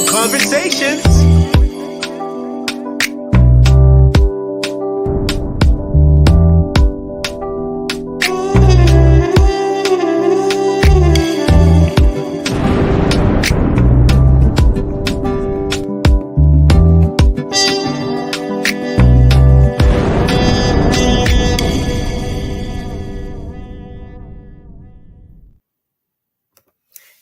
Strong Conversations.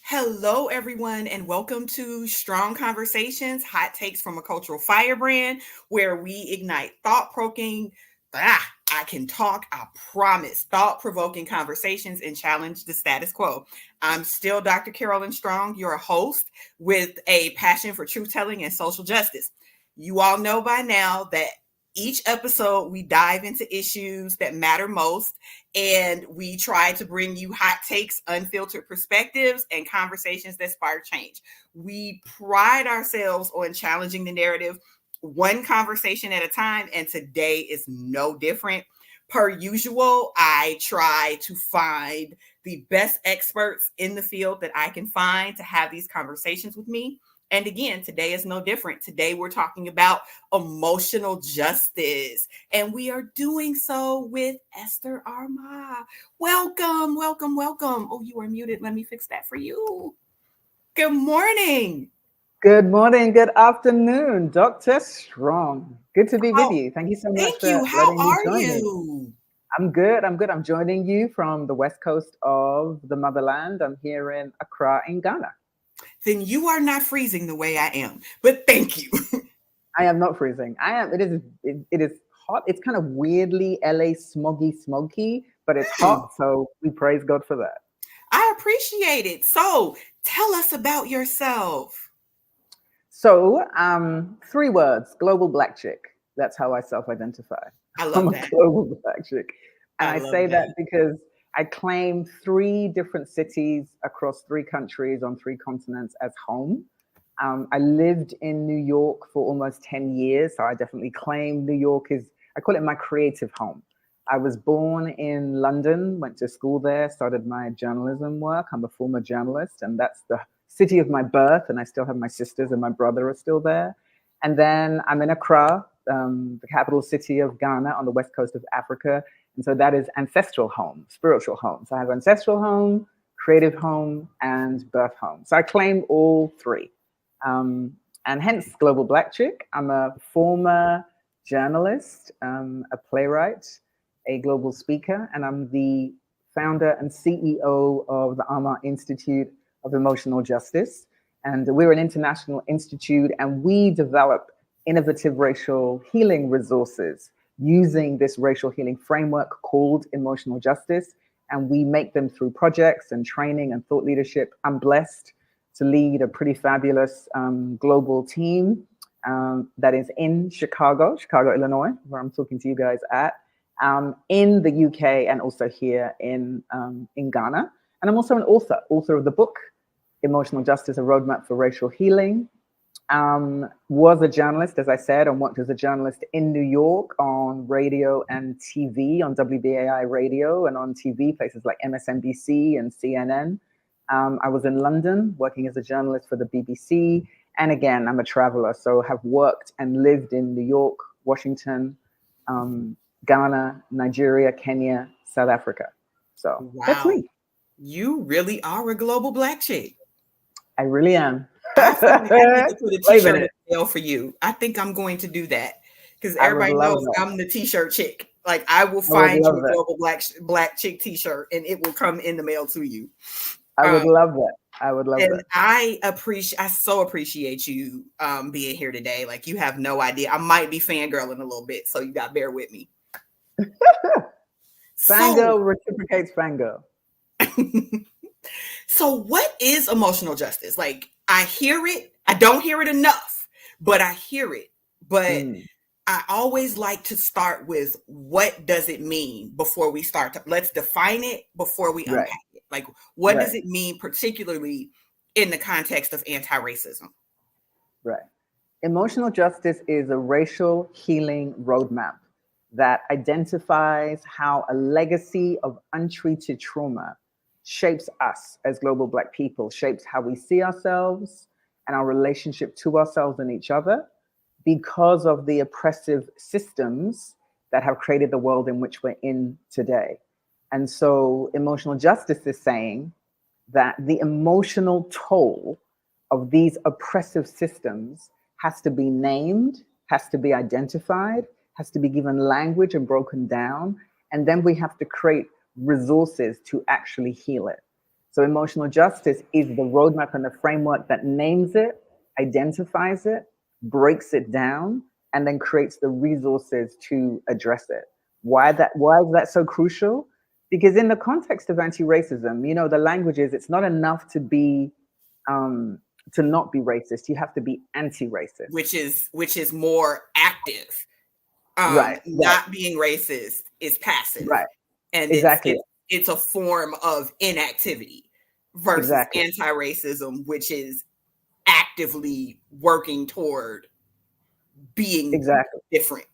Hello, everyone, and welcome to Strong Conversations, hot takes from a cultural firebrand, where we ignite thought-provoking, I can talk, I promise, thought-provoking conversations and challenge the status quo. I'm still Dr. Carolyn Strong, your host with a passion for truth-telling and social justice. You all know by now that each episode we dive into issues that matter most, and we try to bring you hot takes, unfiltered perspectives, and conversations that spark change. We pride ourselves on challenging the narrative one conversation at a time, and today is no different. Per usual, I try to find the best experts in the field that I can find to have these conversations with me. And again, today is no different. Today we're talking about emotional justice, and we are doing so with Esther Armah. Welcome, welcome, welcome. Oh, you are muted. Let me fix that for you. Good morning. Good morning, good afternoon, Dr. Strong. Good to be with you. Thank you so much Thank for you. How letting me are join you? I'm good. I'm joining you from the west coast of the motherland. I'm here in Accra in Ghana. Then you are not freezing the way I am, but thank you. I am not freezing. It is hot. It's kind of weirdly LA smoky, but it's hot. So we praise God for that. I appreciate it. So tell us about yourself. So 3 words, global black chick. That's how I self-identify. I love I'm that. a global black chick. And I love say that because I claim 3 different cities across 3 countries on 3 continents as home. I lived in New York for almost 10 years, so I definitely claim New York I call it my creative home. I was born in London, went to school there, started my journalism work. I'm a former journalist, and that's the city of my birth, and I still have my sisters and my brother are still there. And then I'm in Accra, the capital city of Ghana on the west coast of Africa. And so that is ancestral home, spiritual home. So I have ancestral home, creative home, and birth home. So I claim all 3. And hence Global Black Chick. I'm a former journalist, a playwright, a global speaker, and I'm the founder and CEO of the Armah Institute of Emotional Justice. And we're an international institute, and we develop innovative racial healing resources using this racial healing framework called emotional justice. And we make them through projects and training and thought leadership. I'm blessed to lead a pretty fabulous global team that is in Chicago, Illinois, where I'm talking to you guys at, in the UK, and also here in Ghana. And I'm also an author of the book, Emotional Justice, A Roadmap for Racial Healing. Was a journalist, as I said, and worked as a journalist in New York on radio and TV, on WBAI radio and on TV, places like MSNBC and CNN. I was in London working as a journalist for the BBC. And again, I'm a traveler, so have worked and lived in New York, Washington, Ghana, Nigeria, Kenya, South Africa. So That's me. You really are a global black chick. I really am. I feel like I need to put a t-shirt in the mail for you. I think I'm going to do that because everybody knows I'm the t-shirt chick. Like I will find you a global black chick t-shirt and it will come in the mail to you. I would love that. I would love that. I so appreciate you being here today. Like you have no idea. I might be fangirling a little bit, so you got to bear with me. Fangirl reciprocates fangirl. So what is emotional justice? Like I hear it. I don't hear it enough, but I hear it. But I always like to start with what does it mean before we start to let's define it before we unpack it. Like what does it mean particularly in the context of anti-racism? Right. Emotional justice is a racial healing roadmap that identifies how a legacy of untreated trauma shapes us as global Black people, shapes how we see ourselves and our relationship to ourselves and each other because of the oppressive systems that have created the world in which we're in today. And so emotional justice is saying that the emotional toll of these oppressive systems has to be named, has to be identified, has to be given language and broken down. And then we have to create resources to actually heal it. So emotional justice is the roadmap and the framework that names it, identifies it, breaks it down, and then creates the resources to address it. Why is that so crucial? Because in the context of anti-racism, you know, the language is it's not enough to be to not be racist. You have to be anti-racist, which is more active. right? Right, Not being racist is passive, right. and Exactly, it's a form of inactivity versus exactly, anti-racism, which is actively working toward being exactly. different.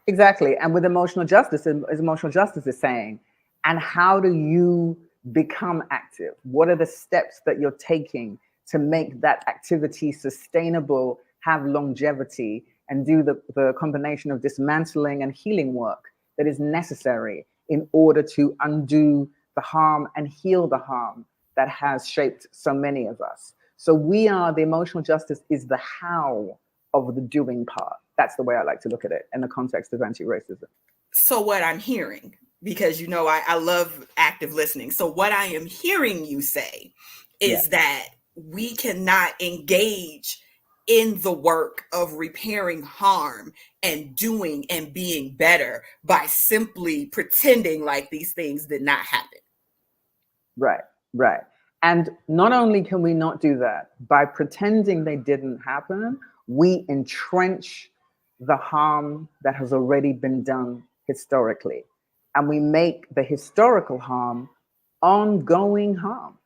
Exactly. And with emotional justice, as emotional justice is saying, and how do you become active? What are the steps that you're taking to make that activity sustainable, have longevity, and do the combination of dismantling and healing work that is necessary in order to undo the harm and heal the harm that has shaped so many of us? So the emotional justice is the how of the doing part. That's the way I like to look at it in the context of anti-racism. So what I'm hearing, because you know I love active listening. So what I am hearing you say Yeah, is that we cannot engage in the work of repairing harm and doing and being better by simply pretending like these things did not happen. right, right. And not only can we not do that, by pretending they didn't happen, we entrench the harm that has already been done historically. And we make the historical harm ongoing harm.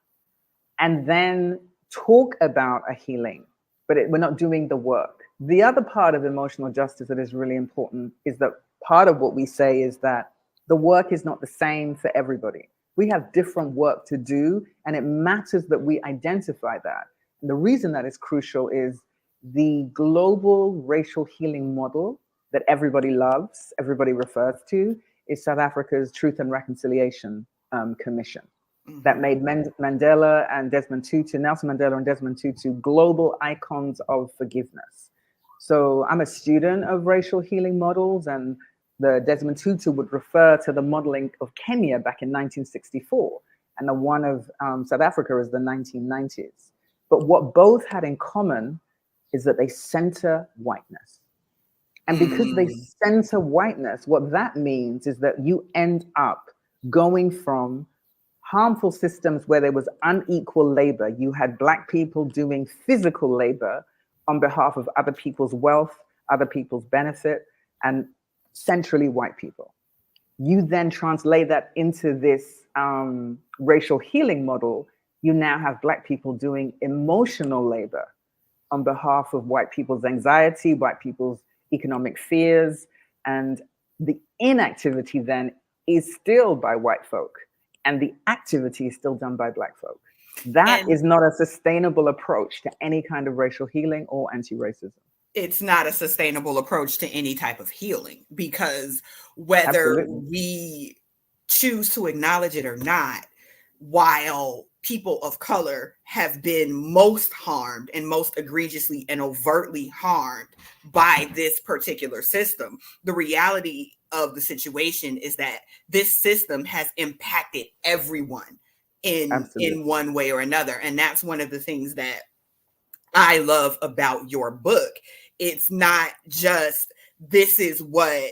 And then talk about a healing, but we're not doing the work. The other part of emotional justice that is really important is that part of what we say is that the work is not the same for everybody. We have different work to do, and it matters that we identify that. And the reason that is crucial is the global racial healing model that everybody loves, everybody refers to, is South Africa's Truth and Reconciliation Commission that Mm-hmm. made Mandela and Desmond Tutu, Nelson Mandela and Desmond Tutu, global icons of forgiveness. So I'm a student of racial healing models, and the Desmond Tutu would refer to the modeling of Kenya back in 1964, and the one of South Africa is the 1990s. But what both had in common is that they center whiteness. And because they Mm. center whiteness, what that means is that you end up going from harmful systems where there was unequal labor. You had Black people doing physical labor on behalf of other people's wealth, other people's benefit, and centrally white people. You then translate that into this racial healing model. You now have Black people doing emotional labor on behalf of white people's anxiety, white people's economic fears, and the inactivity then is still by white folk, and the activity is still done by Black folk. That And is not a sustainable approach to any kind of racial healing or anti-racism. it's not a sustainable approach to any type of healing, because whether Absolutely. we choose to acknowledge it or not, while people of color have been most harmed and most egregiously and overtly harmed by this particular system, the reality of the situation is that this system has impacted everyone in Absolutely. one way or another. And that's one of the things that I love about your book. It's not just this is what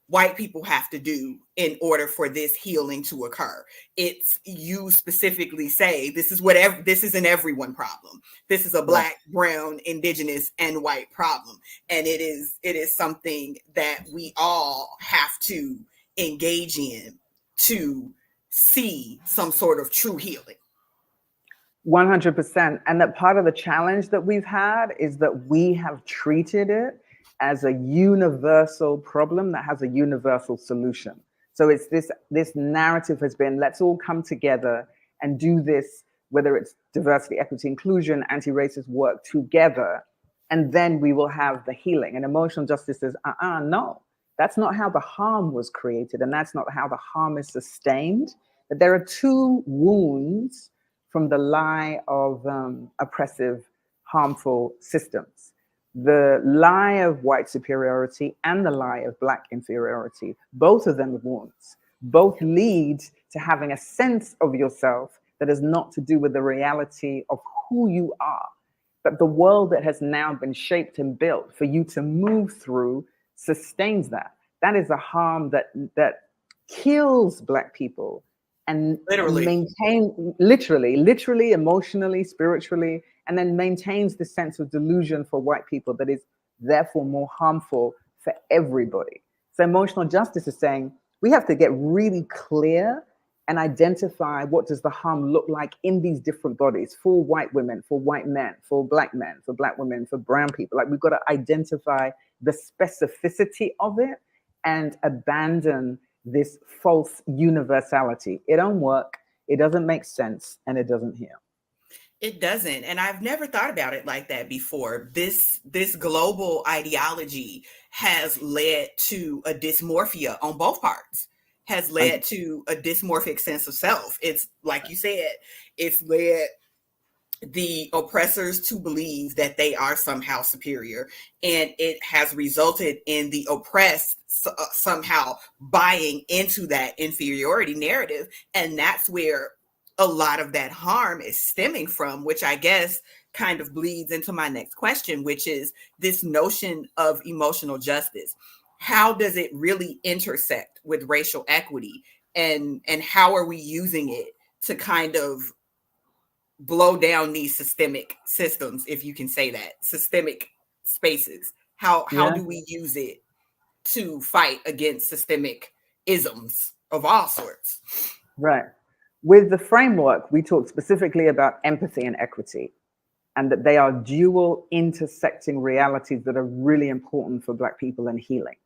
white people have to do in order for this healing to occur. It's you specifically say this is whatever, this is an everyone problem. This is a Right. black, brown, indigenous, and white problem. And it is something that we all have to engage in to see some sort of true healing. 100%. And that part of the challenge that we've had is that we have treated it as a universal problem that has a universal solution. So it's this narrative has been, let's all come together and do this whether it's diversity, equity, inclusion, anti-racist work together, and then we will have the healing. And emotional justice is, no, that's not how the harm was created, and that's not how the harm is sustained. But there are two wounds from the lie of oppressive, harmful systems. The lie of white superiority and the lie of Black inferiority, both of them are wounds. Both lead to having a sense of yourself that is not to do with the reality of who you are, but the world that has now been shaped and built for you to move through sustains that. That is a harm that kills Black people and Literally. maintain literally, emotionally, spiritually, and then maintains the sense of delusion for white people that is therefore more harmful for everybody. So emotional justice is saying we have to get really clear and identify what does the harm look like in these different bodies for white women, for white men, for Black men, for Black women, for brown people. Like we've got to identify the specificity of it and abandon this false universality. It don't work, it doesn't make sense, and it doesn't heal. It doesn't. And I've never thought about it like that before. This global ideology has led to a dysmorphia on both parts, has led to a dysmorphic sense of self. It's like you said, it's led the oppressors to believe that they are somehow superior, and it has resulted in the oppressed somehow buying into that inferiority narrative. And that's where a lot of that harm is stemming from, which I guess kind of bleeds into my next question, which is this notion of emotional justice. How does it really intersect with racial equity, and how are we using it to kind of blow down these systemic systems, if you can say that, systemic spaces? How Yeah, do we use it to fight against systemic isms of all sorts? right. With the framework, we talk specifically about empathy and equity, and that they are dual intersecting realities that are really important for Black people and healing.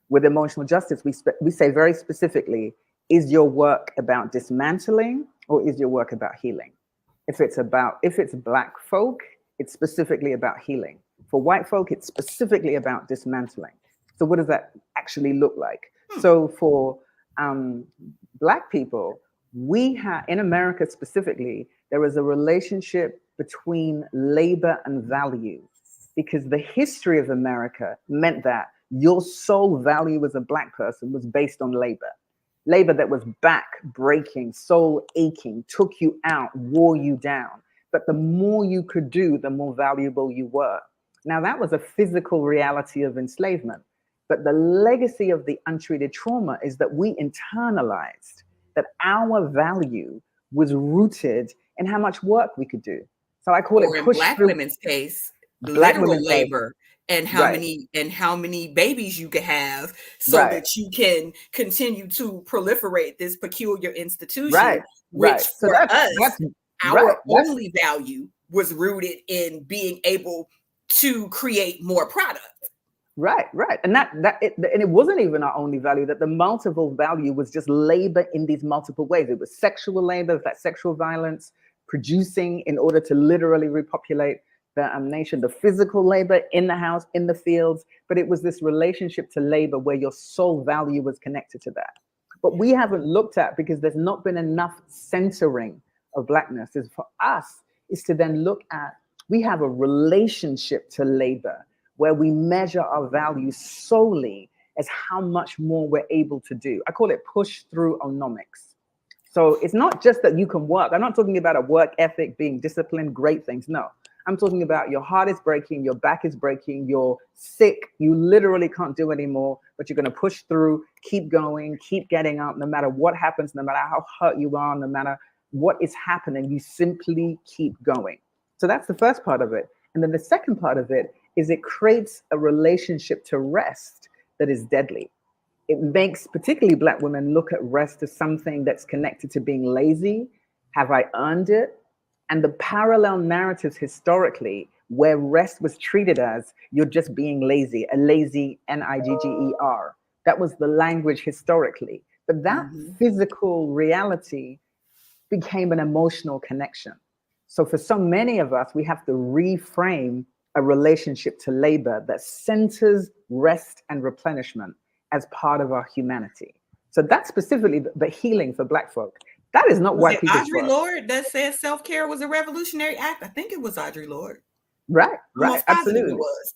With emotional justice, we say very specifically, is your work about dismantling or is your work about healing? If it's Black folk, it's specifically about healing. For white folk, it's specifically about dismantling. So what does that actually look like? So for Black people, we have, in America specifically, there is a relationship between labor and value, because the history of America meant that your sole value as a Black person was based on labor. Labor that was back breaking, soul aching, took you out, wore you down. But the more you could do, the more valuable you were. Now, that was a physical reality of enslavement. But the legacy of the untreated trauma is that we internalized that our value was rooted in how much work we could do. So I call Or it in push Black through. women's case, Black literal women say, labor, and right, how many babies you could have so right, that you can continue to proliferate this peculiar institution, right, which right. So for that's us, right. our only value was rooted in being able to create more product. Right. And it wasn't even our only value, that the multiple value was just labor in these multiple ways. It was sexual labor, that sexual violence, producing in order to literally repopulate the nation, the physical labor in the house, in the fields. But it was this relationship to labor where your sole value was connected to that. What we haven't looked at, because there's not been enough centering of Blackness, is for us, is to then look at, we have a relationship to labor where we measure our value solely as how much more we're able to do. I call it push through onomics. So it's not just that you can work. I'm not talking about a work ethic, being disciplined, great things. No, I'm talking about your heart is breaking, your back is breaking, you're sick, you literally can't do anymore, but you're going to push through, keep going, keep getting up, no matter what happens, no matter how hurt you are, no matter what is happening, you simply keep going. So that's the first part of it. And then the second part of it is it creates a relationship to rest that is deadly. It makes particularly Black women look at rest as something that's connected to being lazy. Have I earned it? And the parallel narratives historically, where rest was treated as you're just being lazy, a lazy Nigger. That was the language historically. But that Mhm. physical reality became an emotional connection. So for so many of us, we have to reframe a relationship to labor that centers rest and replenishment as part of our humanity. So that's specifically the healing for Black folk. That is not Was white it people's Audre work. Lorde that said self-care was a revolutionary act? I think it was Audre Lorde. Right, I'm right, almost positive it absolutely. was.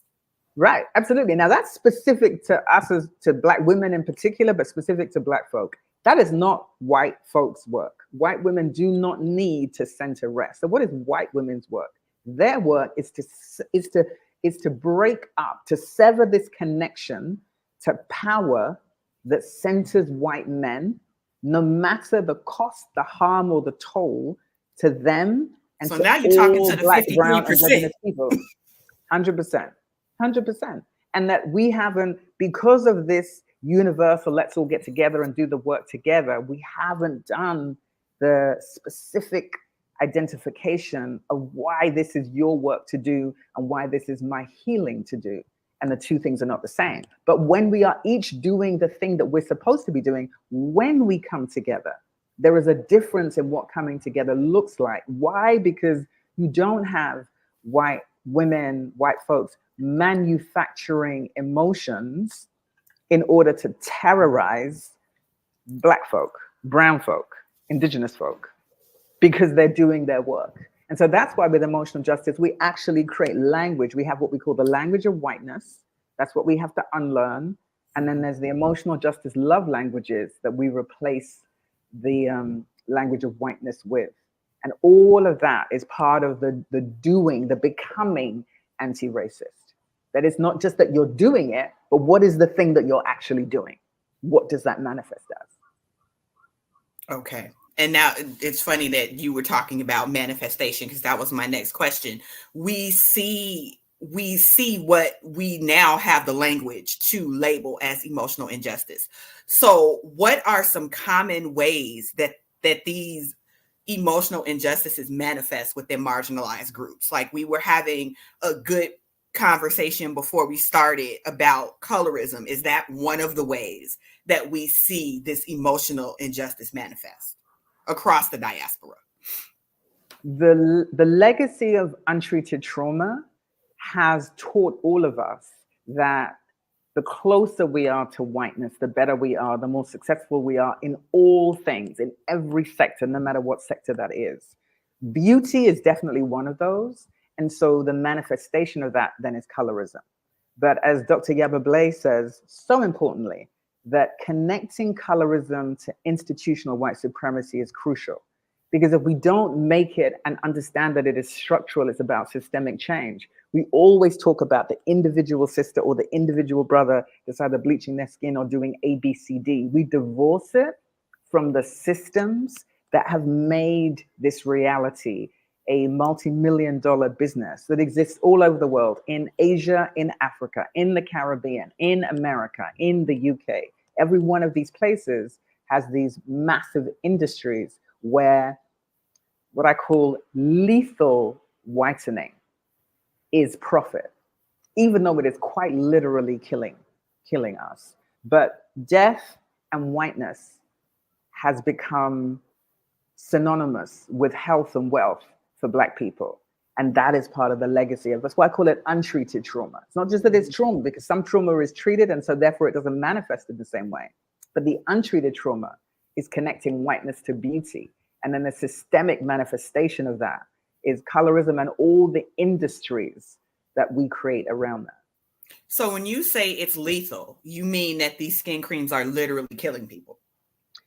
Right, absolutely. Now that's specific to us as to Black women in particular, but specific to Black folk. That is not white folks' work. White women do not need to center rest. So what is white women's work? Their work is to break up, to sever this connection to power that centers white men, no matter the cost, the harm, or the toll to them and So to now you're talking all to the Black, brown, 53%. indigenous people. 100%. 100%. And that we haven't, because of this universal, let's all get together and do the work together, we haven't done the specific identification of why this is your work to do and why this is my healing to do. And the two things are not the same. But when we are each doing the thing that we're supposed to be doing, when we come together, there is a difference in what coming together looks like. Why? Because you don't have white women, white folks manufacturing emotions in order to terrorize Black folk, brown folk, indigenous folk, because they're doing their work. And so that's why with emotional justice, we actually create language. We have what we call the language of whiteness. That's what we have to unlearn. And then there's the emotional justice love languages that we replace the language of whiteness with. And all of that is part of the doing, the becoming anti-racist. That it's not just that you're doing it, but what is the thing that you're actually doing? What does that manifest as? Okay. And now it's funny that you were talking about manifestation, because that was my next question. We see what we now have the language to label as emotional injustice. So what are some common ways that these emotional injustices manifest within marginalized groups? Like, we were having a good conversation before we started about colorism. Is that one of the ways that we see this emotional injustice manifest across the diaspora? The legacy of untreated trauma has taught all of us that the closer we are to whiteness, the better we are, the more successful we are in all things, in every sector, no matter what sector that is. Beauty is definitely one of those. And so the manifestation of that then is colorism. But as Dr. Yaba Blay says, so importantly, that connecting colorism to institutional white supremacy is crucial. Because if we don't make it and understand that it is structural, it's about systemic change, we always talk about the individual sister or the individual brother that's either bleaching their skin or doing A, B, C, D. We divorce it from the systems that have made this reality a multi-million-dollar business that exists all over the world, in Asia, in Africa, in the Caribbean, in America, in the UK. Every one of these places has these massive industries where what I call lethal whitening is profit, even though it is quite literally killing us. But death and whiteness has become synonymous with health and wealth for Black people. And that is part of the legacy of, that's why I call it untreated trauma. It's not just that it's trauma, because some trauma is treated and so therefore it doesn't manifest in the same way. But the untreated trauma is connecting whiteness to beauty. And then the systemic manifestation of that is colorism and all the industries that we create around that. So when you say it's lethal, you mean that these skin creams are literally killing people?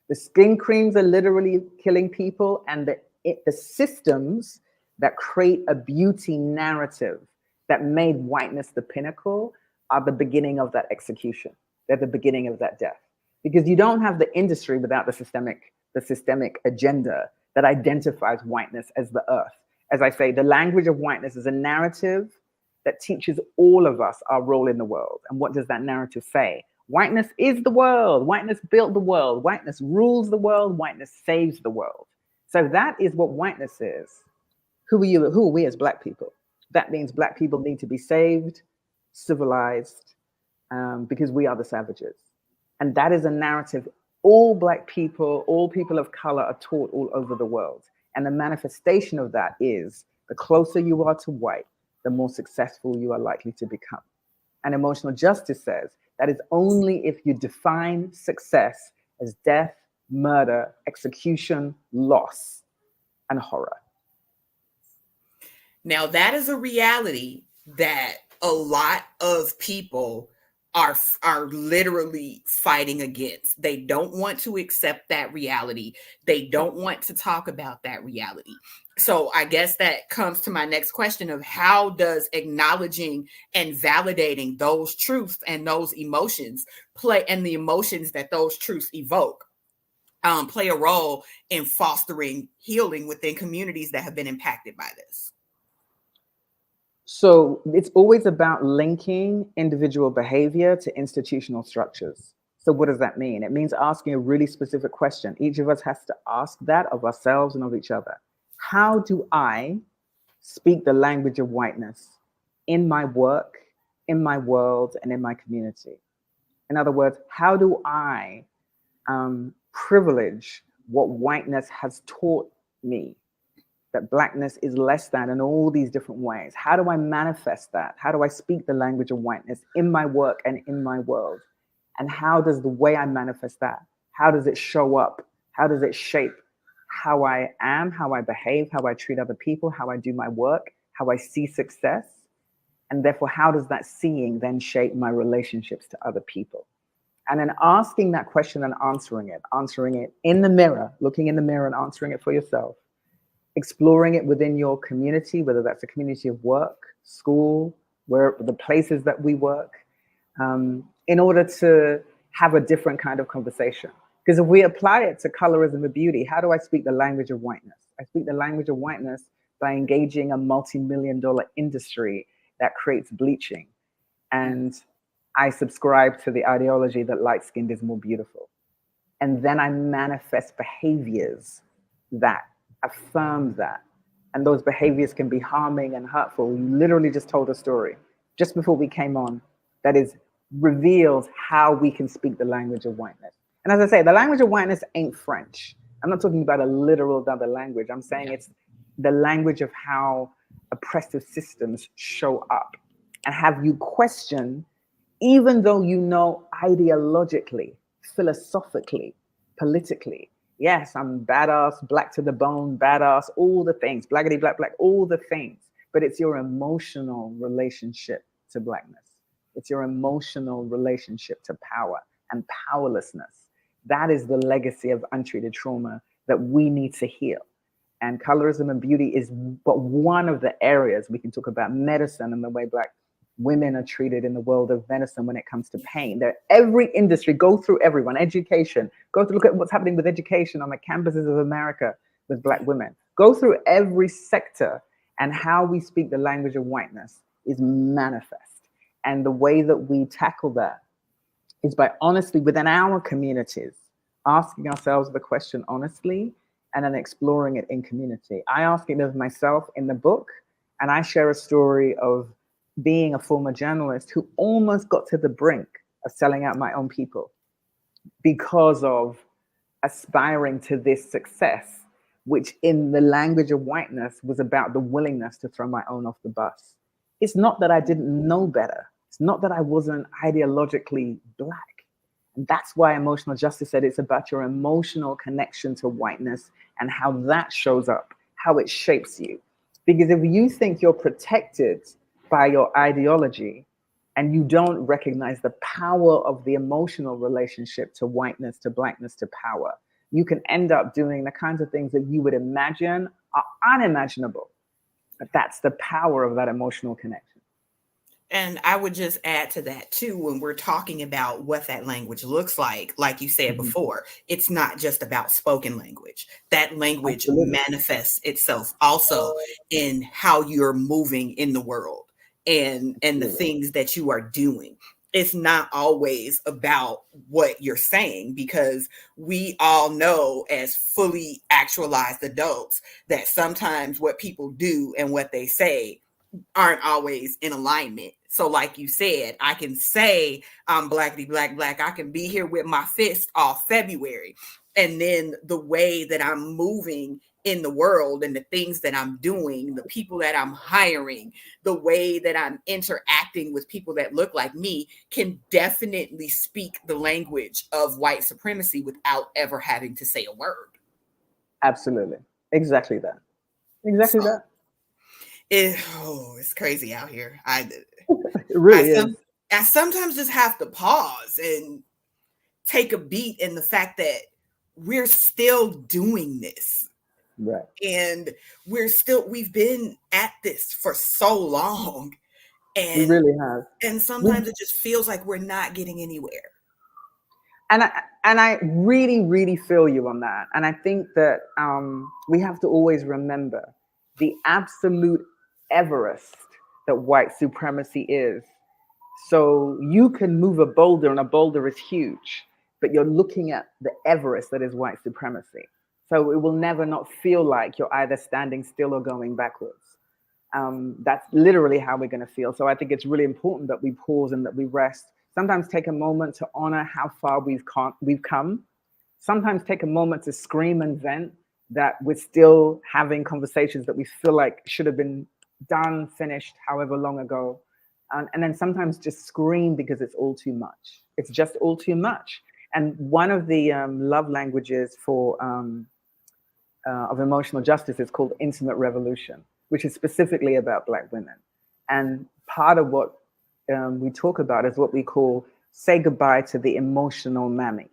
The skin creams are literally killing people, and the systems that create a beauty narrative that made whiteness the pinnacle are the beginning of that execution. They're the beginning of that death. Because you don't have the industry without the systemic agenda that identifies whiteness as the earth. As I say, the language of whiteness is a narrative that teaches all of us our role in the world. And what does that narrative say? Whiteness is the world. Whiteness built the world. Whiteness rules the world. Whiteness saves the world. So that is what whiteness is. Who are you? Who are we as Black people? That means Black people need to be saved, civilized, because we are the savages. And that is a narrative All Black people, all people of color are taught all over the world. And the manifestation of that is the closer you are to white, the more successful you are likely to become. And emotional justice says that is only if you define success as death, murder, execution, loss, and horror. Now, that is a reality that a lot of people are literally fighting against. They don't want to accept that reality. They don't want to talk about that reality. So I guess that comes to my next question of how does acknowledging and validating those truths and those emotions play, and the emotions that those truths evoke, play a role in fostering healing within communities that have been impacted by this? So it's always about linking individual behavior to institutional structures. So what does that mean? It means asking a really specific question. Each of us has to ask that of ourselves and of each other. How do I speak the language of whiteness in my work, in my world, and in my community? In other words, how do I privilege what whiteness has taught me, that Blackness is less than in all these different ways? How do I manifest that? How do I speak the language of whiteness in my work and in my world? And how does the way I manifest that, how does it show up? How does it shape how I am, how I behave, how I treat other people, how I do my work, how I see success? And therefore, how does that seeing then shape my relationships to other people? And then asking that question and answering it in the mirror, looking in the mirror and answering it for yourself, exploring it within your community, whether that's a community of work, school, where the places that we work, in order to have a different kind of conversation. Because if we apply it to colorism and beauty, how do I speak the language of whiteness? I speak the language of whiteness by engaging a multi-million-dollar industry that creates bleaching. And I subscribe to the ideology that light-skinned is more beautiful. And then I manifest behaviors that affirm that. And those behaviors can be harming and hurtful. You literally just told a story just before we came on that is reveals how we can speak the language of whiteness. And as I say, the language of whiteness ain't French. I'm not talking about a literal other language. I'm saying it's the language of how oppressive systems show up and have you question, even though you know ideologically, philosophically, politically, yes, I'm badass, black to the bone, badass, all the things, blackity, black, black, all the things. But it's your emotional relationship to Blackness. It's your emotional relationship to power and powerlessness. That is the legacy of untreated trauma that we need to heal. And colorism and beauty is but one of the areas. We can talk about medicine and the way Black women are treated in the world of medicine when it comes to pain. There, every industry, go through everyone, education, go to look at what's happening with education on the campuses of America with Black women. Go through every sector, and how we speak the language of whiteness is manifest. And the way that we tackle that is by honestly, within our communities, asking ourselves the question honestly, and then exploring it in community. I ask it of myself in the book, and I share a story of being a former journalist who almost got to the brink of selling out my own people because of aspiring to this success, which in the language of whiteness was about the willingness to throw my own off the bus. It's not that I didn't know better. It's not that I wasn't ideologically Black. And that's why emotional justice said it's about your emotional connection to whiteness and how that shows up, how it shapes you. Because if you think you're protected by your ideology and you don't recognize the power of the emotional relationship to whiteness, to Blackness, to power, you can end up doing the kinds of things that you would imagine are unimaginable. But that's the power of that emotional connection. And I would just add to that too, when we're talking about what that language looks like you said before, it's not just about spoken language. That language Absolutely. manifests itself also in how you're moving in the world and the things that you are doing. It's not always about what you're saying, because we all know as fully actualized adults that sometimes what people do and what they say aren't always in alignment. So, like you said, I can say I'm blackity black black. I can be here with my fist off February. And then the way that I'm moving in the world and the things that I'm doing, the people that I'm hiring, the way that I'm interacting with people that look like me can definitely speak the language of white supremacy without ever having to say a word. Absolutely. Exactly that. Exactly So that. it's crazy out here. It I really is. some I sometimes just have to pause and take a beat in the fact that we're still doing this. Right. And we've been at this for so long. We And really have. We sometimes it just feels like we're not getting anywhere. and I really, really feel you on that. And I think that we have to always remember the absolute Everest that white supremacy is. So you can move a boulder, and a boulder is huge, but you're looking at the Everest that is white supremacy. So it will never not feel like you're either standing still or going backwards. That's literally how we're going to feel. So I think it's really important that we pause and that we rest. Sometimes take a moment to honor how far we've come. Sometimes take a moment to scream and vent that we're still having conversations that we feel like should have been done, finished, however long ago. And then sometimes just scream because it's all too much. It's just all too much. And one of the love languages of emotional justice is called intimate revolution, which is specifically about Black women. And part of what we talk about is what we call say goodbye to the emotional mammy.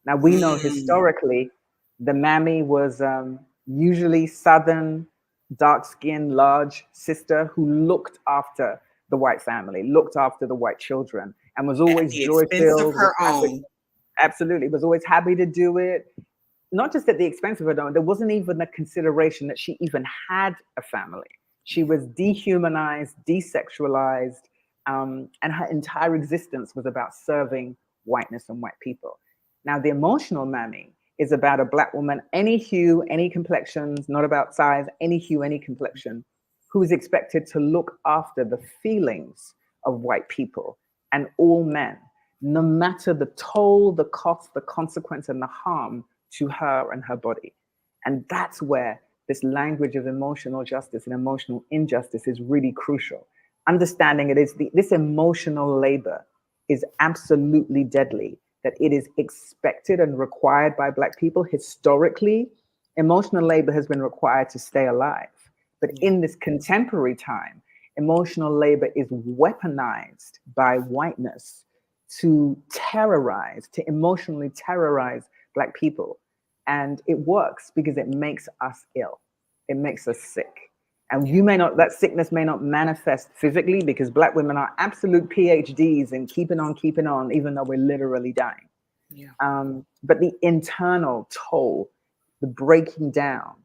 Now, we know Mm. historically the mammy was usually Southern, dark skinned, large sister who looked after the white family, looked after the white children, and was At always the joy expense of filled, was her happy. own. Absolutely, was always happy to do it. Not just at the expense of her own, there wasn't even a consideration that she even had a family. She was dehumanized, desexualized, and her entire existence was about serving whiteness and white people. Now, the emotional mammy is about a Black woman, any hue, any complexions, not about size, any hue, any complexion, who is expected to look after the feelings of white people and all men, no matter the toll, the cost, the consequence, and the harm to her and her body. And that's where this language of emotional justice and emotional injustice is really crucial. Understanding it is this emotional labor is absolutely deadly, that it is expected and required by Black people. Historically, emotional labor has been required to stay alive. But Yeah. in this contemporary time, emotional labor is weaponized by whiteness to terrorize, to emotionally terrorize Black people. And it works because it makes us ill, it makes us sick. And Yeah. you may not, that sickness may not manifest physically because Black women are absolute PhDs in keeping on, even though we're literally dying. Yeah. But the internal toll, the breaking down,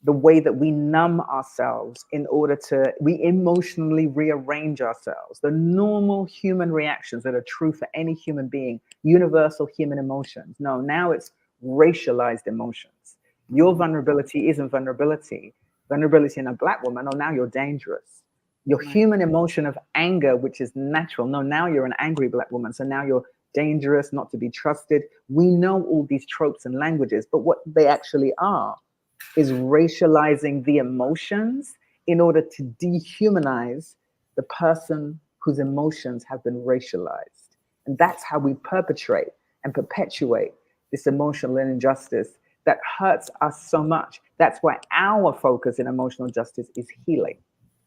the way that we numb ourselves in order to, we emotionally rearrange ourselves, the normal human reactions that are true for any human being, universal human emotions. No, now it's racialized emotions. Your Mhm. vulnerability isn't vulnerability. Vulnerability in a Black woman, oh, now you're dangerous. Your Right. human emotion of anger, which is natural, no, now you're an angry Black woman. So now you're dangerous, not to be trusted. We know all these tropes and languages, but what they actually are is racializing the emotions in order to dehumanize the person whose emotions have been racialized. And that's how we perpetrate and perpetuate this emotional injustice that hurts us so much. That's why our focus in emotional justice is healing.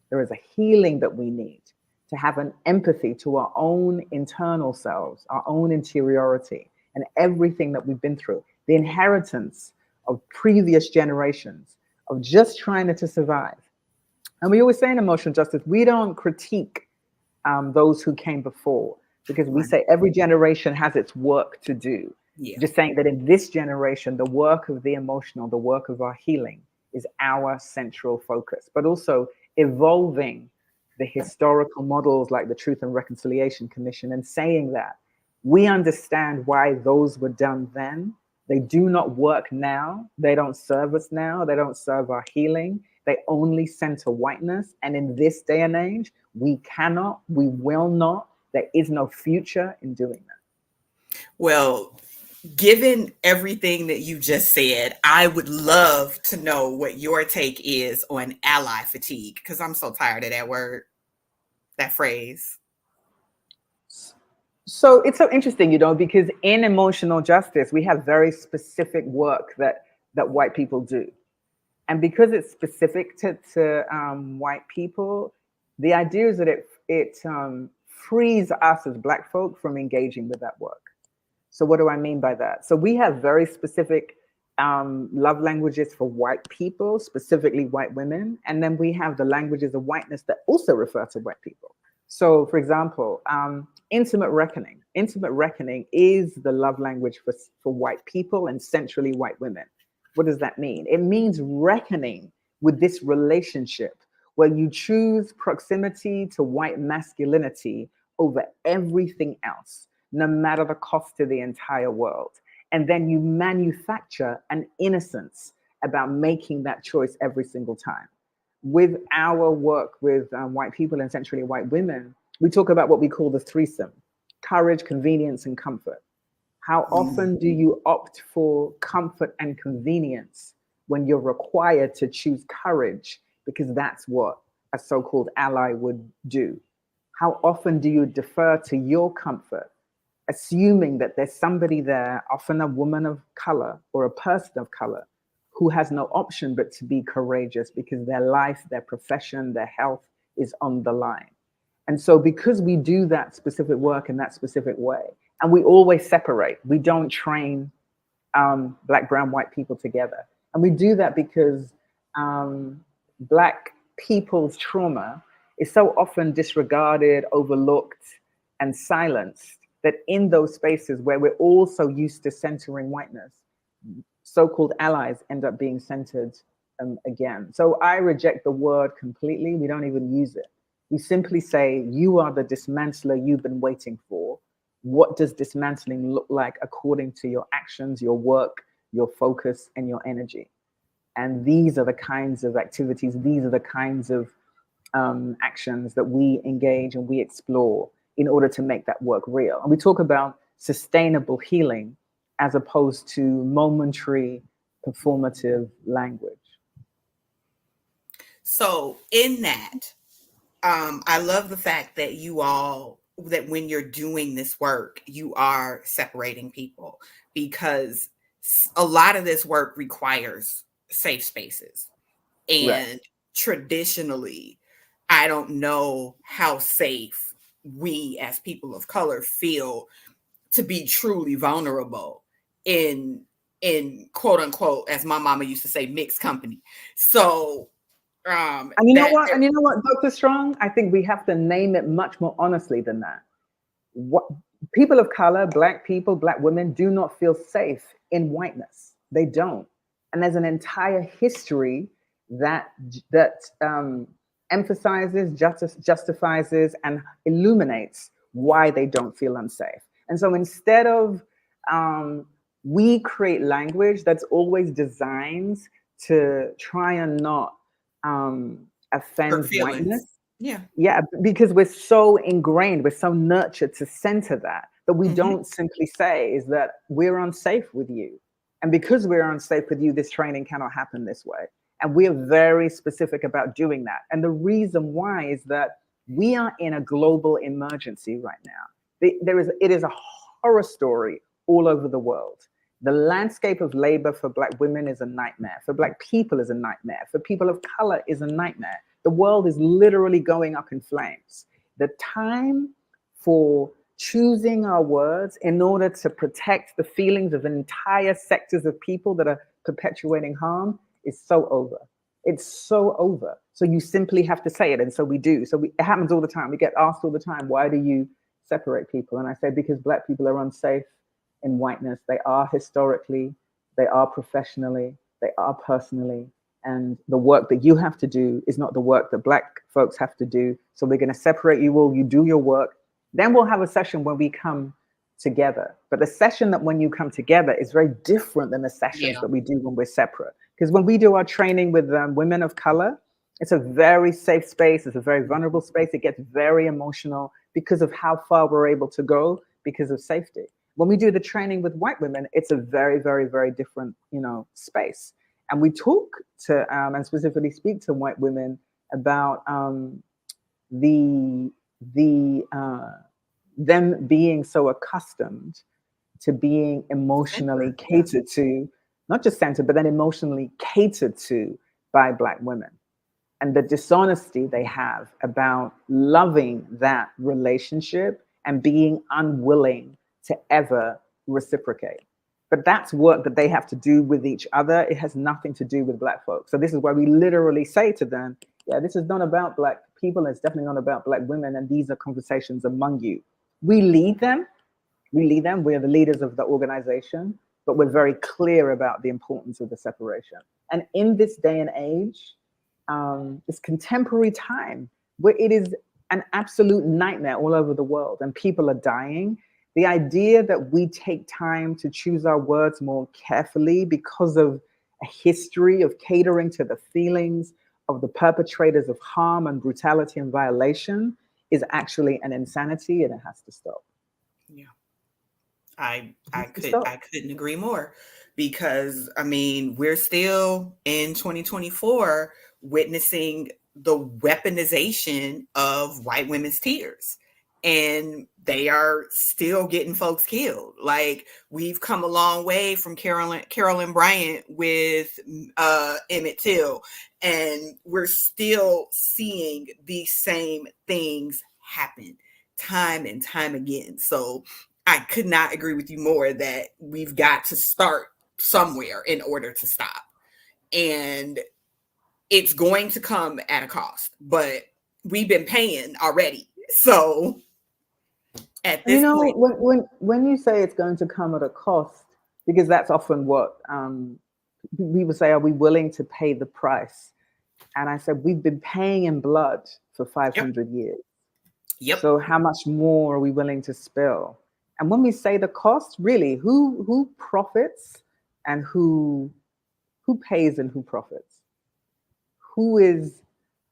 There is a healing that we need to have an empathy to our own internal selves, our own interiority, and everything that we've been through, the inheritance of previous generations of just trying to survive. And we always say in emotional justice, we don't critique those who came before because we Right. say every generation has its work to do. Yeah. Just saying that in this generation, the work of the emotional, the work of our healing is our central focus, but also evolving the historical models like the Truth and Reconciliation Commission and saying that we understand why those were done then. They do not work now. They don't serve us now. They don't serve our healing. They only center whiteness. And in this day and age, we cannot, we will not, there is no future in doing that. Well, given everything that you just said, I would love to know what your take is on ally fatigue, because I'm so tired of that word, that phrase. So it's so interesting, because in emotional justice, we have very specific work that white people do. And because it's specific to white people, the idea is that it frees us as Black folk from engaging with that work. So what do I mean by that? So we have very specific love languages for white people, specifically white women. And then we have the languages of whiteness that also refer to white people. So for example, intimate reckoning. Intimate reckoning is the love language for white people and centrally white women. What does that mean? It means reckoning with this relationship where you choose proximity to white masculinity over everything else, no matter the cost to the entire world. And then you manufacture an innocence about making that choice every single time. With our work with white people and centrally white women, we talk about what we call the threesome: courage, convenience, and comfort. How often do you opt for comfort and convenience when you're required to choose courage, because that's what a so-called ally would do? How often do you defer to your comfort, assuming that there's somebody there, often a woman of color or a person of color, who has no option but to be courageous because their life, their profession, their health is on the line? And so because we do that specific work in that specific way, and we always separate, we don't train Black, brown, white people together. And we do that because Black people's trauma is so often disregarded, overlooked, and silenced, that in those spaces where we're all so used to centering whiteness, so-called allies end up being centered again. So I reject the word completely. We don't even use it. We simply say, you are the dismantler you've been waiting for. What does dismantling look like according to your actions, your work, your focus, and your energy? And these are the kinds of activities, these are the kinds of actions that we engage and we explore in order to make that work real. And we talk about sustainable healing as opposed to momentary performative language. So in that, I love the fact that that when you're doing this work, you are separating people, because a lot of this work requires safe spaces. Right. And traditionally, I don't know how safe we as people of color feel to be truly vulnerable in quote unquote, as my mama used to say, mixed company. So And you know that what? And you know what, Dr. Strong? I think we have to name it much more honestly than that. What people of color, Black people, Black women do not feel safe in whiteness. They don't. And there's an entire history that emphasizes, justifies, and illuminates why they don't feel unsafe. And so instead of we create language that's always designed to try and not offend whiteness. Yeah, because we're so ingrained, we're so nurtured to center that we don't simply say is that we're unsafe with you. And because we're unsafe with you, this training cannot happen this way. And we are very specific about doing that. And the reason why is that we are in a global emergency right now. It is a horror story all over the world. The landscape of labor for Black women is a nightmare. For Black people is a nightmare. For people of color is a nightmare. The world is literally going up in flames. The time for choosing our words in order to protect the feelings of entire sectors of people that are perpetuating harm is so over. It's so over. So you simply have to say it. And so we do. So it happens all the time. We get asked all the time, why do you separate people? And I say, because Black people are unsafe in whiteness. They are historically, they are professionally, they are personally. And the work that you have to do is not the work that Black folks have to do. So we're going to separate you all, you do your work. Then we'll have a session where we come together. But the session that when you come together is very different than the sessions that we do when we're separate. Because when we do our training with women of color, it's a very safe space. It's a very vulnerable space. It gets very emotional because of how far we're able to go because of safety. When we do the training with white women, it's a very, very, very different, space. And we talk to and specifically speak to white women about the the them being so accustomed to being emotionally Center, yeah. catered to, not just centered, but then emotionally catered to by Black women. And the dishonesty they have about loving that relationship and being unwilling to ever reciprocate. But that's work that they have to do with each other. It has nothing to do with Black folks. So this is why we literally say to them, yeah, this is not about Black people. It's definitely not about Black women. And these are conversations among you. We lead them. We lead them. We're the leaders of the organization, but we're very clear about the importance of the separation. And in this day and age, this contemporary time where it is an absolute nightmare all over the world and people are dying, the idea that we take time to choose our words more carefully because of a history of catering to the feelings of the perpetrators of harm and brutality and violation is actually an insanity, and it has to stop. Yeah. I It I has to could stop. I couldn't agree more, because I mean, we're still in 2024 witnessing the weaponization of white women's tears, and they are still getting folks killed. Like, we've come a long way from Carolyn Bryant with Emmett Till, and we're still seeing these same things happen time and time again. So I could not agree with you more that we've got to start somewhere in order to stop. And it's going to come at a cost, but we've been paying already. So at And this point, when you say it's going to come at a cost, because that's often what people say, are we willing to pay the price? And I said, we've been paying in blood for yep, 500 years. yep. So how much more are we willing to spill? And when we say the cost, really, who profits and who pays and who profits? Who is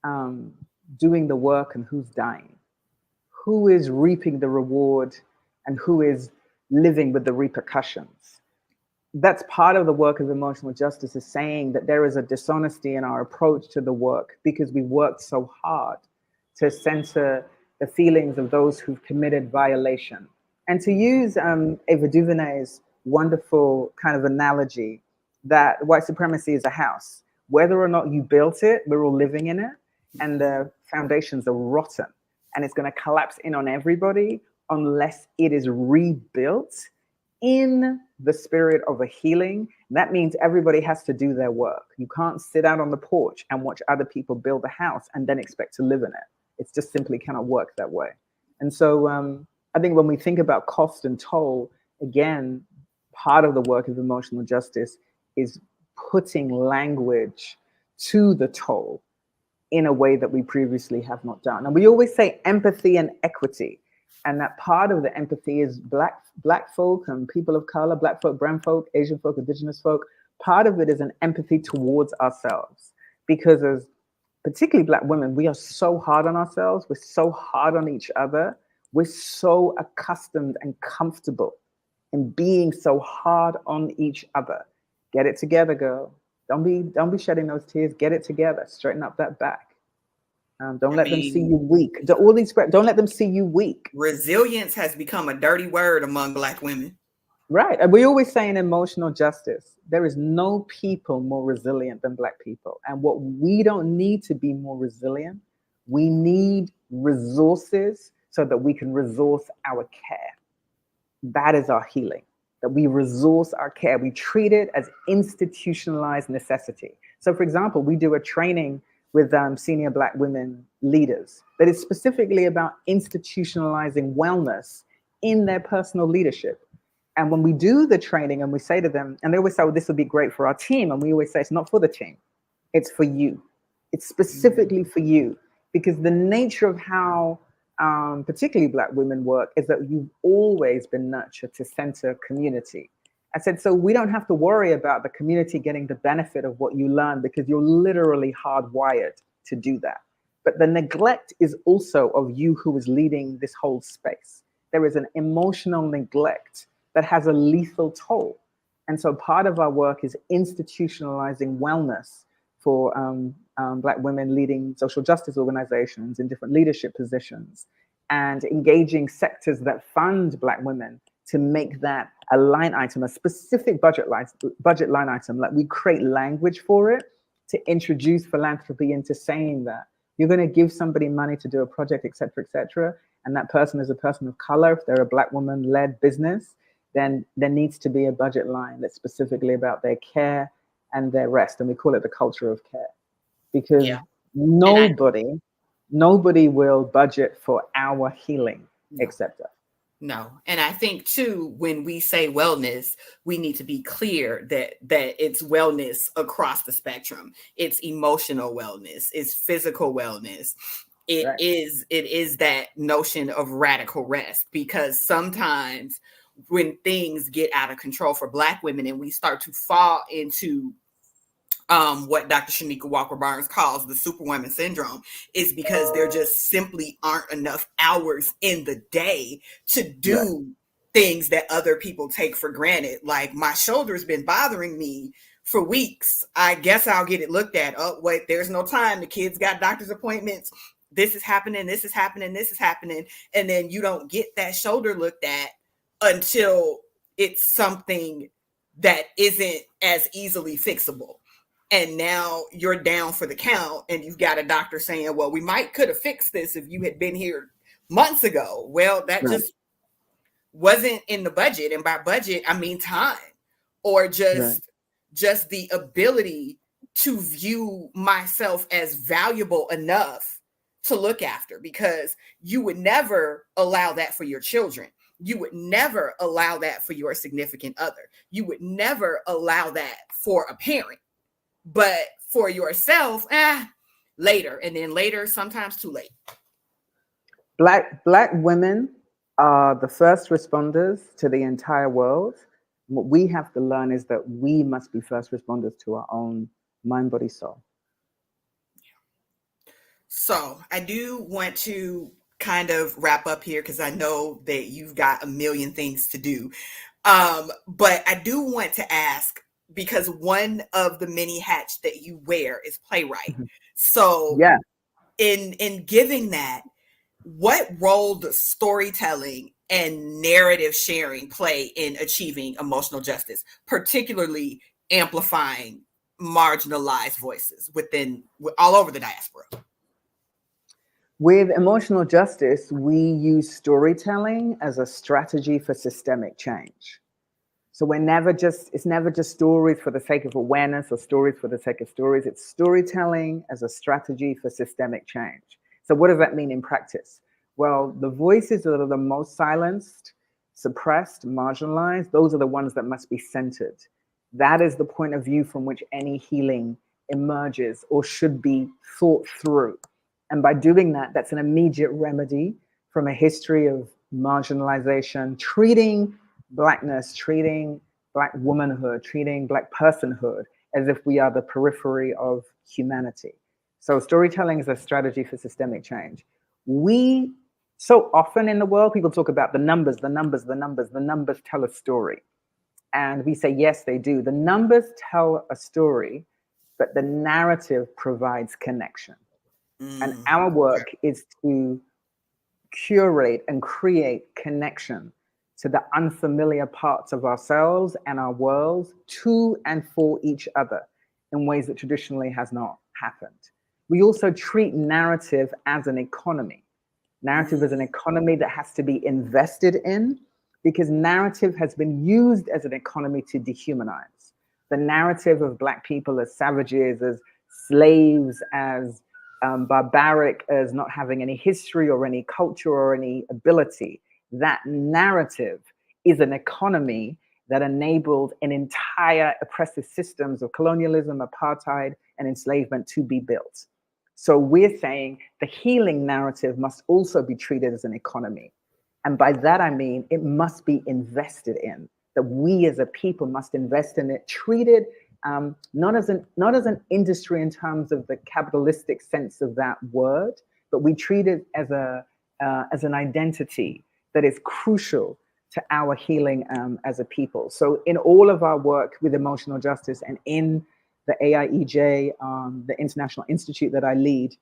um, doing the work and who's dying? Who is reaping the reward and who is living with the repercussions? That's part of the work of emotional justice, is saying that there is a dishonesty in our approach to the work because we worked so hard to censor the feelings of those who've committed violation. And to use Ava DuVernay's wonderful kind of analogy that white supremacy is a house. Whether or not you built it, we're all living in it, and the foundations are rotten, and it's going to collapse in on everybody unless it is rebuilt in the spirit of a healing. That means everybody has to do their work. You can't sit out on the porch and watch other people build a house and then expect to live in it. It just simply cannot work that way. And so I think when we think about cost and toll, again, part of the work of emotional justice is putting language to the toll in a way that we previously have not done. And we always say empathy and equity. And that part of the empathy is black folk and people of color, black folk, brown folk, Asian folk, indigenous folk. Part of it is an empathy towards ourselves, because as particularly Black women, we are so hard on ourselves. We're so hard on each other. We're so accustomed and comfortable in being so hard on each other. Get it together, girl. Don't be shedding those tears. Get it together. Straighten up that back. Don't I let them see mean, you weak. Don't let them see you weak. resilience has become a dirty word among Black women. Right. And we always say in emotional justice, there is no people more resilient than Black people. And what we don't need to be more resilient, we need resources so that we can resource our care. That is our healing, that we resource our care. We treat it as institutionalized necessity. So, for example, we do a training with senior Black women leaders that is specifically about institutionalizing wellness in their personal leadership. And when we do the training and we say to them, and they always say, well, this would be great for our team. And we always say, it's not for the team, it's for you. It's specifically for you. Because the nature of how particularly Black women work is that you've always been nurtured to center community. I said, so we don't have to worry about the community getting the benefit of what you learn because you're literally hardwired to do that. But the neglect is also of you who is leading this whole space. There is an emotional neglect that has a lethal toll. And so part of our work is institutionalizing wellness for Black women leading social justice organizations in different leadership positions and engaging sectors that fund Black women to make that a line item, a specific budget line item. Like we create language for it to introduce philanthropy into saying that you're going to give somebody money to do a project, et cetera, and that person is a person of color. If they're a Black woman-led business, then there needs to be a budget line that's specifically about their care and their rest. And we call it the culture of care because Yeah. nobody will budget for our healing No. except us. No. And I think too, when we say wellness, we need to be clear that it's wellness across the spectrum. It's emotional wellness, it's physical wellness. Right. It is that notion of radical rest, because sometimes when things get out of control for Black women and we start to fall into what Dr. Shanika Walker Barnes calls the superwoman syndrome, is because there just simply aren't enough hours in the day to do things that other people take for granted. Like, my shoulder's been bothering me for weeks. I guess I'll get it looked at. Oh, wait, there's no time. The kids got doctor's appointments. This is happening. This is happening. This is happening. And then you don't get that shoulder looked at until it's something that isn't as easily fixable. And now you're down for the count and you've got a doctor saying, well, we might could have fixed this if you had been here months ago. Well, that just wasn't in the budget. And by budget, I mean time, or just the ability to view myself as valuable enough to look after, because you would never allow that for your children. You would never allow that for your significant other. You would never allow that for a parent. But for yourself, later, and then later, sometimes too late. Black women are the first responders to the entire world. What we have to learn is that we must be first responders to our own mind, body, soul. So I do want to kind of wrap up here because I know that you've got a million things to do. But I do want to ask, because one of the many hats that you wear is playwright. So in giving that, what role does storytelling and narrative sharing play in achieving emotional justice, particularly amplifying marginalized voices all over the diaspora? With emotional justice, we use storytelling as a strategy for systemic change. So it's never just stories for the sake of awareness or stories for the sake of stories. It's storytelling as a strategy for systemic change. So what does that mean in practice? Well, the voices that are the most silenced, suppressed, marginalized, those are the ones that must be centered. That is the point of view from which any healing emerges or should be thought through. And by doing that, that's an immediate remedy from a history of marginalization, treating Blackness, treating Black womanhood, treating Black personhood as if we are the periphery of humanity. So storytelling is a strategy for systemic change. We, so often in the world, people talk about the numbers tell a story. And we say, yes, they do. The numbers tell a story, but the narrative provides connection. And our work is to curate and create connection to the unfamiliar parts of ourselves and our worlds, to and for each other, in ways that traditionally has not happened. We also treat narrative as an economy. Narrative is an economy that has to be invested in, because narrative has been used as an economy to dehumanize. The narrative of Black people as savages, as slaves, as barbaric, as not having any history or any culture or any ability. That narrative is an economy that enabled an entire oppressive systems of colonialism, apartheid, and enslavement to be built. So we're saying the healing narrative must also be treated as an economy. And by that, I mean, it must be invested in. that we as a people must invest in it, treat it not as an industry in terms of the capitalistic sense of that word, but we treat it as an identity that is crucial to our healing as a people. So in all of our work with emotional justice and in the AIEJ, the International Institute that I lead,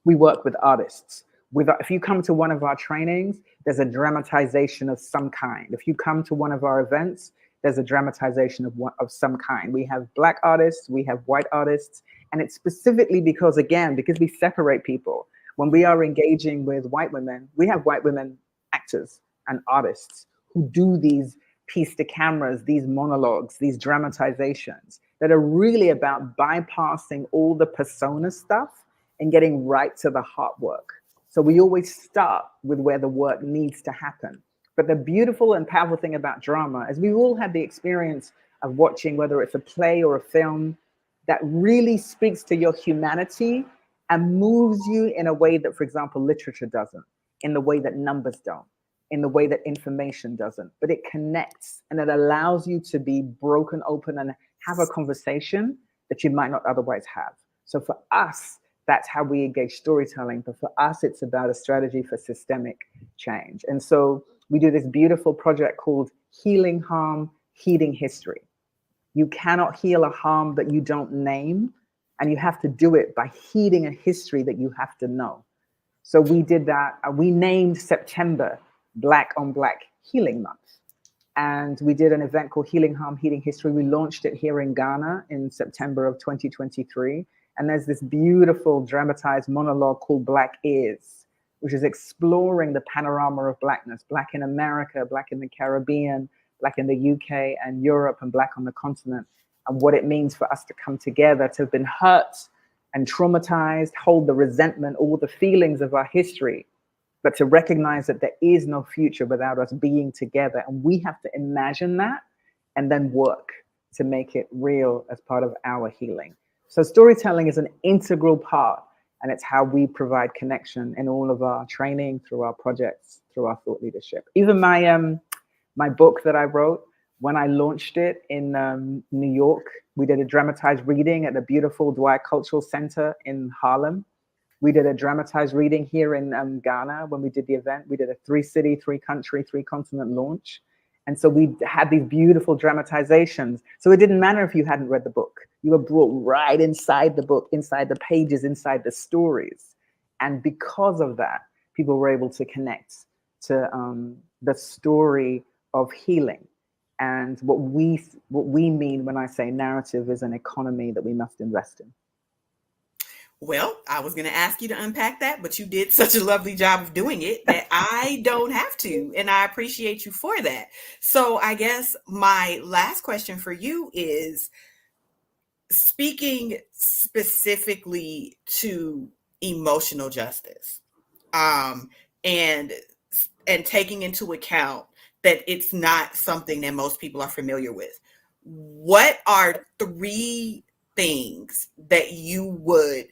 we work with artists. If you come to one of our trainings, there's a dramatization of some kind. If you come to one of our events, there's a dramatization of some kind. We have Black artists, we have white artists, and it's specifically because we separate people. When we are engaging with white women, we have white women actors and artists who do these piece to cameras, these monologues, these dramatizations that are really about bypassing all the persona stuff and getting right to the heart work. So we always start with where the work needs to happen. But the beautiful and powerful thing about drama is we've all had the experience of watching, whether it's a play or a film, that really speaks to your humanity and moves you in a way that, for example, literature doesn't, in the way that numbers don't, in the way that information doesn't. But it connects and it allows you to be broken open and have a conversation that you might not otherwise have. So for us, that's how we engage storytelling. But for us, it's about a strategy for systemic change. And so we do this beautiful project called Healing Harm, Heeding History. You cannot heal a harm that you don't name, and you have to do it by heeding a history that you have to know. So we did that. We named September Black on Black Healing Month. And we did an event called Healing Harm, Heeding History. We launched it here in Ghana in September of 2023. And there's this beautiful dramatized monologue called Black Is, which is exploring the panorama of Blackness, Black in America, Black in the Caribbean, Black in the UK and Europe, and Black on the continent, and what it means for us to come together, to have been hurt and traumatized, hold the resentment, all the feelings of our history, but to recognize that there is no future without us being together. And we have to imagine that and then work to make it real as part of our healing. So storytelling is an integral part, and it's how we provide connection in all of our training, through our projects, through our thought leadership. Even my book that I wrote, when I launched it in New York, we did a dramatized reading at the beautiful Dwight Cultural Center in Harlem. We did a dramatized reading here in Ghana when we did the event. We did a 3-city, 3-country, 3-continent launch. And so we had these beautiful dramatizations. So it didn't matter if you hadn't read the book. You were brought right inside the book, inside the pages, inside the stories. And because of that, people were able to connect to the story of healing. And what we mean when I say narrative is an economy that we must invest in. Well, I was going to ask you to unpack that, but you did such a lovely job of doing it that I don't have to. And I appreciate you for that. So I guess my last question for you is, speaking specifically to emotional justice, and taking into account that it's not something that most people are familiar with, what are 3 things that you would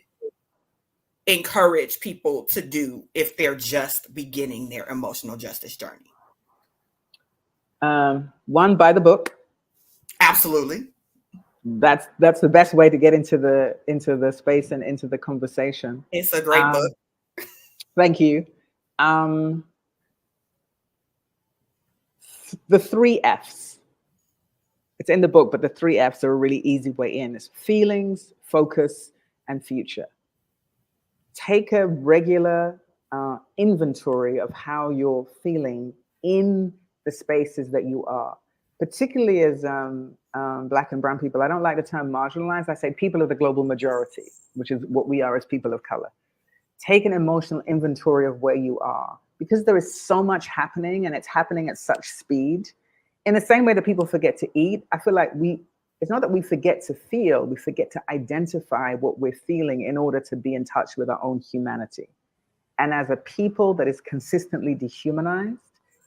encourage people to do if they're just beginning their emotional justice journey? 1, buy the book. Absolutely. That's the best way to get into the space and into the conversation. It's a great book. Thank you. The 3 F's. It's in the book, but the 3 F's are a really easy way in. It's feelings, focus, and future. Take a regular inventory of how you're feeling in the spaces that you are, particularly as Black and brown people. I don't like the term marginalized. I say people of the global majority, which is what we are as people of color. Take an emotional inventory of where you are, because there is so much happening, and it's happening at such speed. In the same way that people forget to eat, I feel like it's not that we forget to feel, we forget to identify what we're feeling in order to be in touch with our own humanity. And as a people that is consistently dehumanized,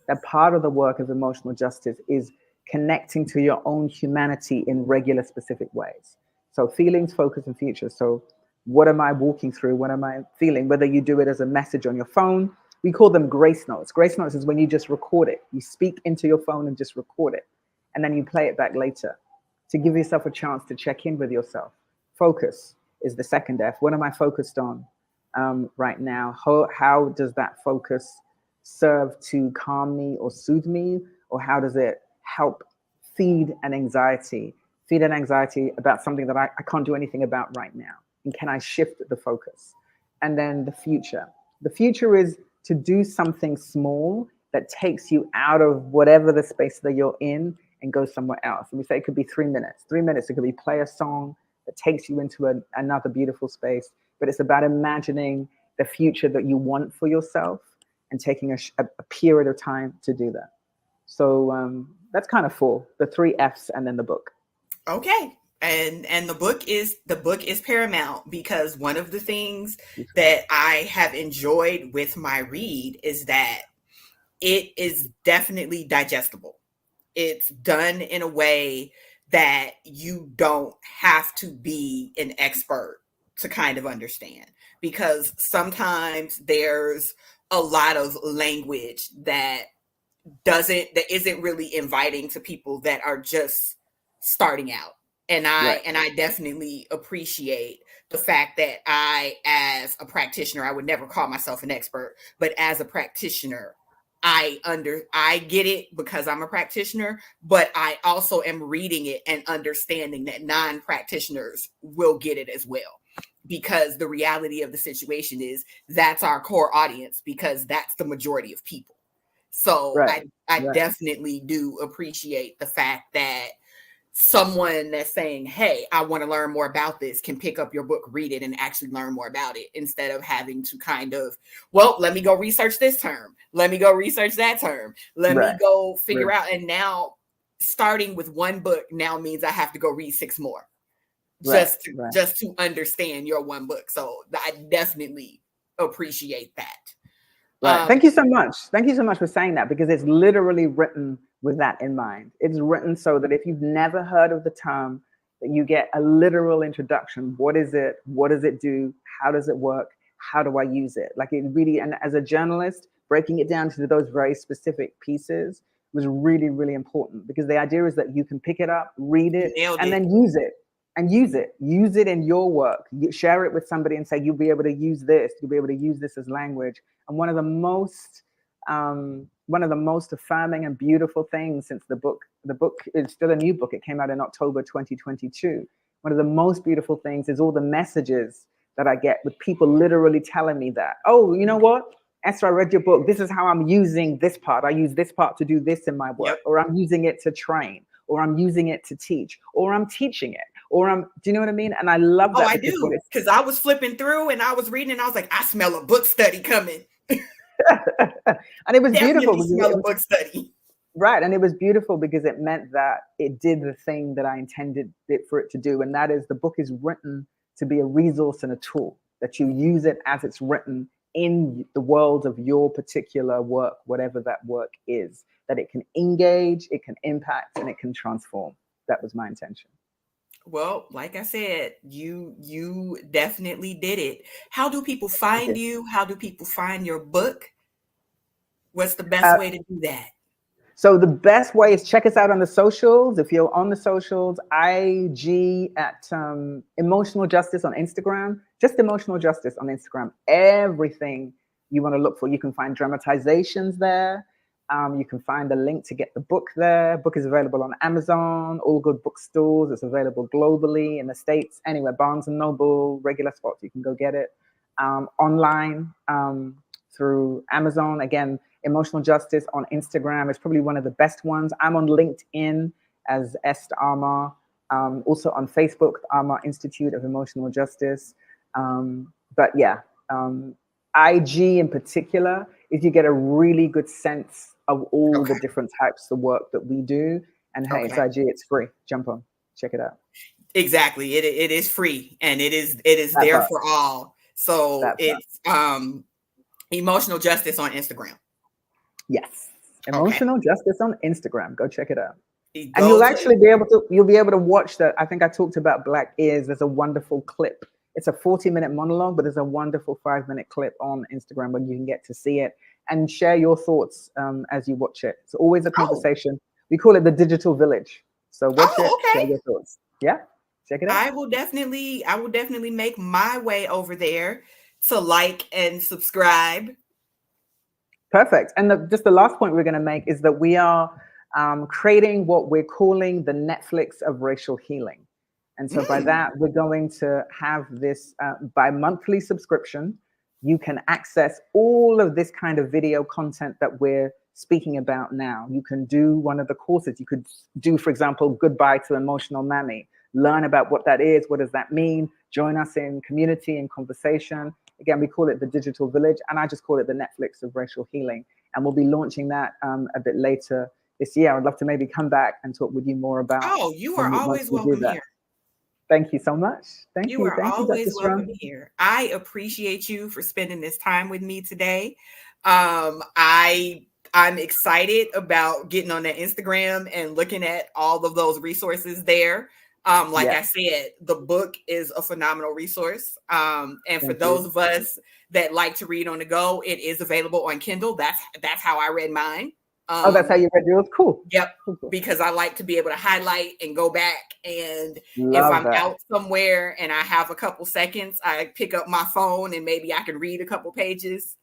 that part of the work of emotional justice is connecting to your own humanity in regular, specific ways. So feelings, focus, and future. So what am I walking through? What am I feeling? Whether you do it as a message on your phone, we call them grace notes. Grace notes is when you just record it. You speak into your phone and just record it. and then you play it back later to give yourself a chance to check in with yourself. Focus is the second F. What am I focused on right now? How does that focus serve to calm me or soothe me? Or how does it help feed an anxiety? Feed an anxiety about something that I can't do anything about right now. And can I shift the focus? And then the future. The future is to do something small that takes you out of whatever the space that you're in and go somewhere else. And we say it could be 3 minutes. 3 minutes, it could be play a song that takes you into another beautiful space. But it's about imagining the future that you want for yourself and taking a period of time to do that. So that's kind of four, the three F's and then the book. Okay. And the book is paramount, because one of the things that I have enjoyed with my read is that it is definitely digestible. It's done in a way that you don't have to be an expert to kind of understand, because sometimes there's a lot of language that isn't really inviting to people that are just starting out. And I definitely appreciate the fact that as a practitioner, I would never call myself an expert, but as a practitioner, I get it because I'm a practitioner, but I also am reading it and understanding that non-practitioners will get it as well, because the reality of the situation is that's our core audience, because that's the majority of people. So I definitely do appreciate the fact that someone that's saying, hey, I want to learn more about this, can pick up your book, read it, and actually learn more about it, instead of having to kind of, well, let me go research this term. Let me go research that term. Let me go figure out. And now starting with one book now means I have to go read 6 more just to understand your one book. So I definitely appreciate that. Right. Thank you so much. Thank you so much for saying that, because it's literally written with that in mind. It's written so that if you've never heard of the term, that you get a literal introduction. What is it? What does it do? How does it work? How do I use it? Like, it really, and as a journalist, breaking it down to those very specific pieces was really, really important, because the idea is that you can pick it up, read it, and then use it. And use it in your work. You share it with somebody and say, you'll be able to use this. You'll be able to use this as language. And one of the most affirming and beautiful things since the book is still a new book. It came out in October 2022. One of the most beautiful things is all the messages that I get with people literally telling me that, oh, you know what, Esther, I read your book. This is how I'm using this part. I use this part to do this in my work, or I'm using it to train, or I'm using it to teach, or I'm teaching it. Do you know what I mean? And I love that. Oh, I do. Because I was flipping through and I was reading and I was like, I smell a book study coming. And it was beautiful. Smell a book study. Right. And it was beautiful because it meant that it did the thing that I intended it for it to do. And that is, the book is written to be a resource and a tool, that you use it as it's written in the world of your particular work, whatever that work is, that it can engage, it can impact, and it can transform. That was my intention. Well, like I said, you definitely did it. How do people find you? How do people find your book? What's the best way to do that? So the best way is check us out on the socials. If you're on the socials, IG at Emotional Justice on Instagram, just Emotional Justice on Instagram. Everything you want to look for. You can find dramatizations there. You can find the link to get the book there. Book is available on Amazon, all good bookstores. It's available globally in the States, anywhere, Barnes & Noble, regular spots, you can go get it. Online through Amazon. Again, Emotional Justice on Instagram is probably one of the best ones. I'm on LinkedIn as Esther Armah. Also on Facebook, the Armah Institute of Emotional Justice. But yeah, IG in particular, if you get a really good sense of all the different types of work that we do. And hey, it's IG, it's free. Jump on, check it out. Exactly. It is free, and it is there for all. So it's Emotional Justice on Instagram. Yes. Emotional Justice on Instagram. Go check it out. And you'll actually be able to watch that. I think I talked about Black Ears. There's a wonderful clip. It's a 40-minute monologue, but there's a wonderful 5-minute clip on Instagram where you can get to see it and share your thoughts as you watch it. It's always a conversation. We call it the Digital Village. So watch it, Oh, share okay. your thoughts. Yeah, check it out. I will definitely make my way over there to like and subscribe. Perfect. And just the last point we're going to make is that we are creating what we're calling the Netflix of racial healing. And so by that, we're going to have this bi-monthly subscription. You can access all of this kind of video content that we're speaking about now. You can do one of the courses. You could do, for example, Goodbye to Emotional Mammy. Learn about what that is. What does that mean? Join us in community and conversation. Again, we call it the Digital Village, and I just call it the Netflix of racial healing. And we'll be launching that a bit later this year. I'd love to maybe come back and talk with you more about. Oh, you are always welcome here. Thank you so much. Thank you. You are Thank you, always Dr. Strong. welcome here. I appreciate you for spending this time with me today. I'm excited about getting on that Instagram and looking at all of those resources there. Like I said, the book is a phenomenal resource. And for those of us that like to read on the go, it is available on Kindle. That's how I read mine. That's how you read yours? Cool. Yep. Cool. Because I like to be able to highlight and go back. And if I'm out somewhere and I have a couple seconds, I pick up my phone and maybe I can read a couple pages.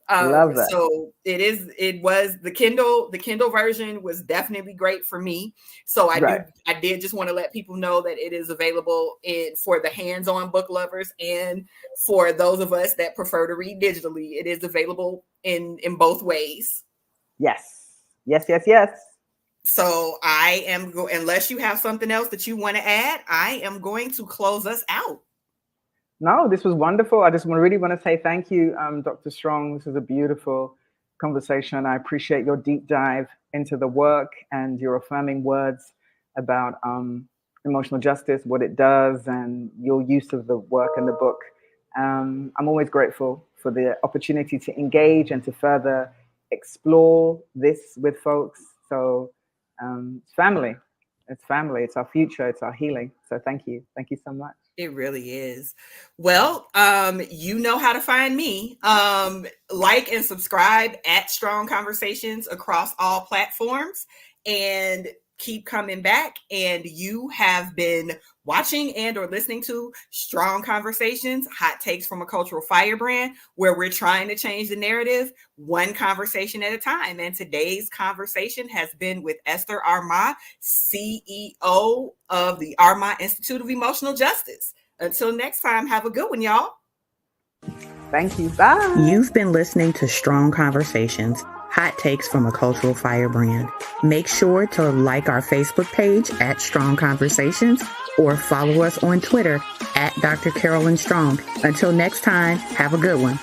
Love that. So the Kindle version was definitely great for me. So I did just want to let people know that it is available for the hands-on book lovers, and for those of us that prefer to read digitally, it is available in both ways. Yes. So I am unless you have something else that you want to add, I am going to close us out. No, this was wonderful. I just really want to say thank you, Dr. Strong. This was a beautiful conversation. I appreciate your deep dive into the work and your affirming words about emotional justice, what it does, and your use of the work in the book. I'm always grateful for the opportunity to engage and to further explore this with folks. So it's family. It's family. It's our future. It's our healing. So thank you. Thank you so much. It really is. Well, you know how to find me. Like and subscribe at Strong Conversations across all platforms, and keep coming back. And you have been watching and or listening to Strong Conversations, Hot Takes from a Cultural Firebrand, where we're trying to change the narrative one conversation at a time. And today's conversation has been with Esther Armah, CEO of the Armah Institute of Emotional Justice. Until next time, have a good one, y'all. Thank you. Bye. You've been listening to Strong Conversations, Hot Takes from a Cultural Firebrand. Make sure to like our Facebook page at Strong Conversations, or follow us on Twitter at Dr. Carolyn Strong. Until next time, have a good one.